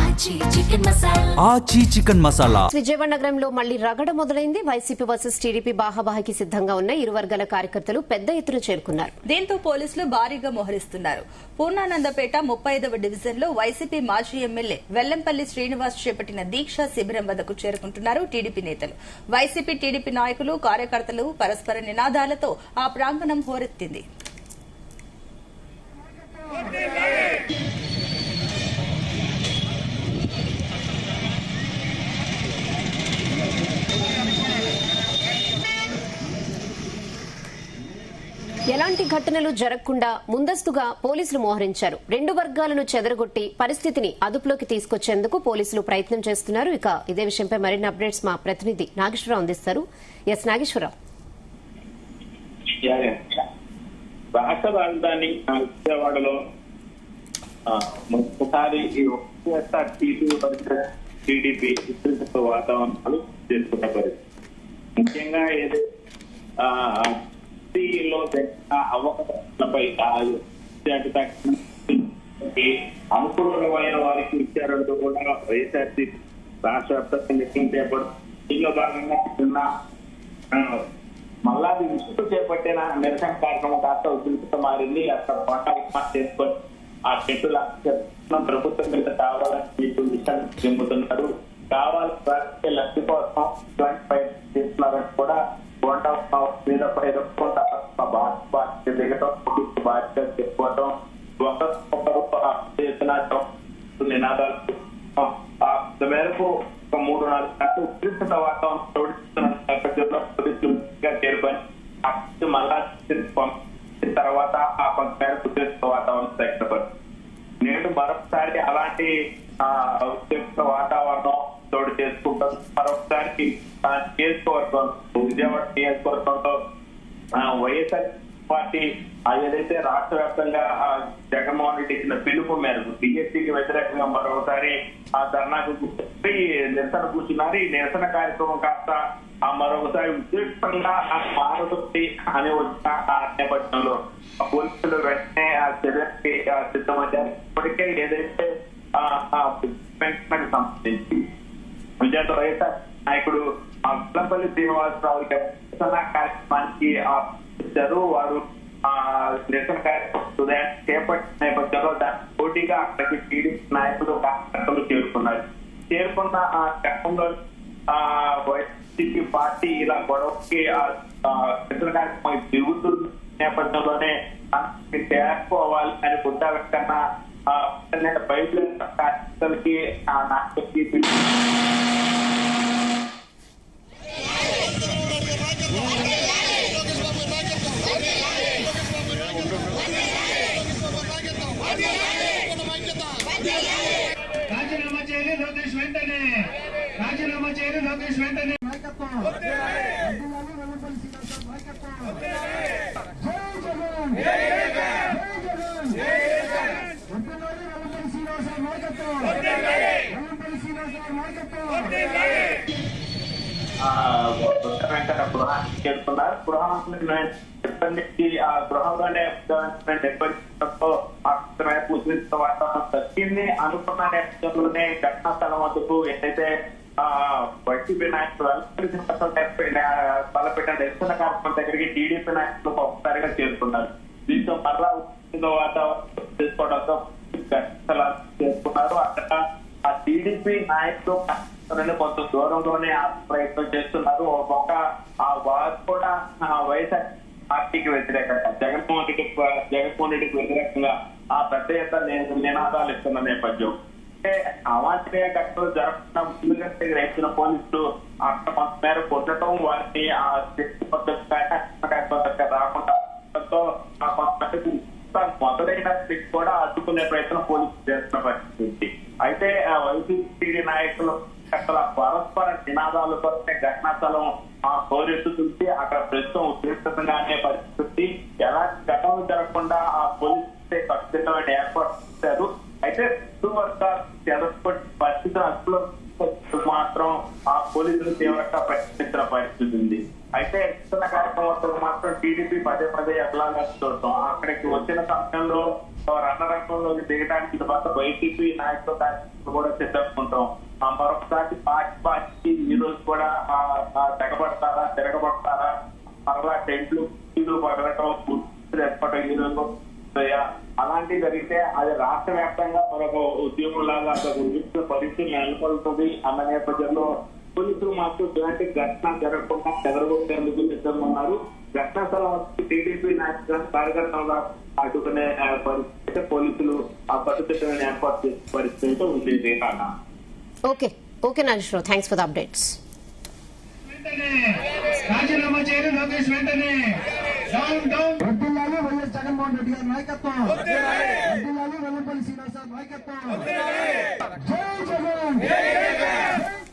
ఆచి చికెన్ మసాలా. విజయవాడ నగరంలో మళ్లీ రగడ మొదలైంది. వైసీపీ వర్సెస్ టీడీపీ బాహాబాహికి సిద్దంగా ఉన్న ఇరు వర్గాల కార్యకర్తలు పెద్ద ఎత్తున చేరుకున్నారు. దీంతో పోలీసులు భారీగా మోహరిస్తున్నారు. పూర్ణానందపేట 35వ డివిజన్ లో వైసీపీ మాజీ ఎమ్మెల్యే వెల్లంపల్లి శ్రీనివాస్ చేపట్టిన దీక్షా శిబిరం వద్దకు చేరుకుంటున్నారు టీడీపీ నేతలు. వైసీపీ టీడీపీ నాయకులు కార్యకర్తలు పరస్పర నినాదాలతో ఆ ప్రాంగణం హోరెత్తింది. ఎలాంటి ఘటనలు జరగకుండా ముందస్తుగా పోలీసులు మోహరించారు. రెండు వర్గాలను చెదరగొట్టి పరిస్థితిని అదుపులోకి తీసుకొచ్చేందుకు పోలీసులు ప్రయత్నం చేస్తున్నారు. ఇక ఇదే విషయంపై మరిన్ని అప్డేట్స్ మా ప్రతినిధి నాగేశ్వరరావు అందిస్తారు. ఎస్ నాగేశ్వరరావు. రాష్ట్ర రాజధాని విజయవాడలో ఒకసారి టీడీపీ వాతావరణాలు చేసుకున్న పరిస్థితి, ముఖ్యంగా ఏదైలో అవకాశాలపై అనుకూలమైన వారికి ఇచ్చారంటూ కూడా వైఎస్ఆర్సీ రాష్ట్ర వ్యాప్తంగా నిర్ణయం చేపడుతుంది. దీనిలో భాగంగా నిన్న మల్లాది విసుగు చేపట్టిన నిరసన కార్యక్రమం కాస్త ఉద్రిక్తత మారింది. అక్కడ పాఠ చేసుకొని ఆ చెట్టుల ప్రభుత్వం మీద కావాలని చెందుతున్నారు. కావాలని లబ్ధి కోసం చేస్తున్నారని కూడా మీద దిగటం, బాధ్యత చెప్పుకోవటం, ఒకరు నినాదాలు మేరకు ఒక 3-4 గంటలు ఉద్రిక్తత వాతావరణం చేరుకొని మళ్ళా పంపిన తర్వాత ఆ కొంత మేరకు ఉద్రిక్త వాతావరణం తగ్గినపడుతుంది. నేడు మరొకసారి అలాంటి ఉద్రిక్త వాతావరణం చోటు చేసుకుంటాం. మరొకసారి నియోజకవర్గం విజయవాడ నియోజకవర్గంలో వైఎస్ఆర్ పార్టీ ఏదైతే రాష్ట్ర వ్యాప్తంగా జగన్మోహన్ రెడ్డి ఇచ్చిన పిలుపు మేరకు బీఎస్సీకి వ్యతిరేకంగా మరొకసారి ఆ ధర్నాకు నిరసన కూర్చున్నారు. ఈ నిరసన కార్యక్రమం కాస్త మరొకసారి ఉద్రిక్తంగా మారుతుంది అని వచ్చిన ఆ నేపథ్యంలో పోలీసులు వెంటనే ఆ చర్యకి సిద్ధమయ్యారు. ఇప్పటికే ఏదైతే సంబంధించి విజయవాడ వైఎస్ఆర్ నాయకుడు వెల్లంపల్లి శ్రీనివాసరావు నిరసన కార్యక్రమానికి ఇచ్చారు. వారు నిరసన కార్యక్రమం చేపట్టిన నేపథ్యంలో దాని పోటీగా అక్కడికి టీడీపీ నాయకులు కార్యకర్తలు చేరుకున్నారు. చేరుకున్న ఆ క్రమంలో వైసీపీ పార్టీ ఇలా గొడవకి నిరసన కార్యక్రమం తిరుగుతున్న నేపథ్యంలోనే చేరుకోవాలి అని బుద్ధా వెంకన్న బయలుదేరిన కార్యకర్తలకి నాయకులకి రాజీనామా చేయాలి లోకేష్ వెంటనే, రాజీనామా చేయాలి లోకేష్ వెంటనే. నాయకత్వం వెంకట గృహానికి చేరుకున్నారు. గృహానికి ఆ గృహంలోనే ఉద్రిక్త వాతావరణం తగ్గింది అనుకున్న నేపథ్యంలోనే ఘటనా స్థలం వద్దకు ఏదైతే వైసీపీ నాయకులు తలపెట్టిన నిరసన కార్యక్రమం దగ్గరికి టీడీపీ నాయకులు ఒకసారిగా చేరుకున్నారు. దీంతో మరలా ఉద్రిక్త వాతావరణం చేసుకోవడంతో చేసుకున్నారు. అక్కడ ఆ టీడీపీ నాయకులు కొంత దూరంలోనే ప్రయత్నం చేస్తున్నారు. ఒక వారు కూడా వైఎస్ఆర్ పార్టీకి వ్యతిరేకంగా జగన్మోహన్ రెడ్డికి వ్యతిరేకంగా ఆ పెద్ద ఎత్తున నినాదాలు ఇస్తున్న నేపథ్యం అంటే అవాంఛనీయ ఘటనలు జరగకుండా ముందుగా గ్రహించిన పోలీసులు అక్కడ కొంత మేరకు ఉండటం, వారిని ఆ పద్ధతి రాకుండా మొదలైన కూడా అడ్డుకునే ప్రయత్నం పోలీసులు చేస్తున్న పరిస్థితి. అయితే వైసీపీ నాయకులు అక్కడ పరస్పర నినాదాలతో ఘటనా స్థలం హోరెత్తుతుంది. అక్కడ ప్రస్తుతం ఉద్రిక్తంగా అనే పరిస్థితి. ఎలాంటి ఘటనలు జరగకుండా ఆ పోలీసు ఖచ్చితమైన ఏర్పాటు చేశారు. అయితే పరిస్థితులు అసలు మాత్రం ఆ పోలీసులు తీవ్రంగా ప్రశ్నించిన పరిస్థితి ఉంది. అయితే కార్యక్రమం మాత్రం టీడీపీ పదే పదే ఎట్లా చూడటం, అక్కడికి వచ్చిన సమయంలో రణరంగంలోకి దిగడానికి తర్వాత వైసీపీ నాయకులు కూడా సిద్ధంగా మరొకసారి పార్టీ ఈ రోజు కూడా తెగబడతారా తిరగబడతారా మరలా టెంట్లు పగలటం ఏర్పడటం ఈ రోజు అలాంటివి జరిగితే అది రాష్ట్ర వ్యాప్తంగా మరొక ఉద్యమం లాగా ఉద్యోగ పరిస్థితి నెలకొల్తుంది అన్న నేపథ్యంలో పోలీసులు మాకు ఇలాంటి ఘటన జరగకుండా చెదరగొట్టేందుకు సిద్ధంగా ఉన్నారు. ఘటనా స్థలం వచ్చి టీడీపీ నాయకులు కార్యకర్తలుగా అడ్డుకునే పరిస్థితి పోలీసులు ఆ పరిస్థితులను ఏర్పాటు చేసే పరిస్థితి ఉంది. Okay Nageswara Rao, thanks for the updates. రాజీనామా చేయరు లోకేష్ వెంటనే. వర్ధిల్లాలి వైఎస్ జగన్మోహన్ రెడ్డి గారి నాయకత్వం. వర్ధిల్లాలి వెల్లంపల్లి శ్రీనివాసరావు నాయకత్వం. జై జగన్.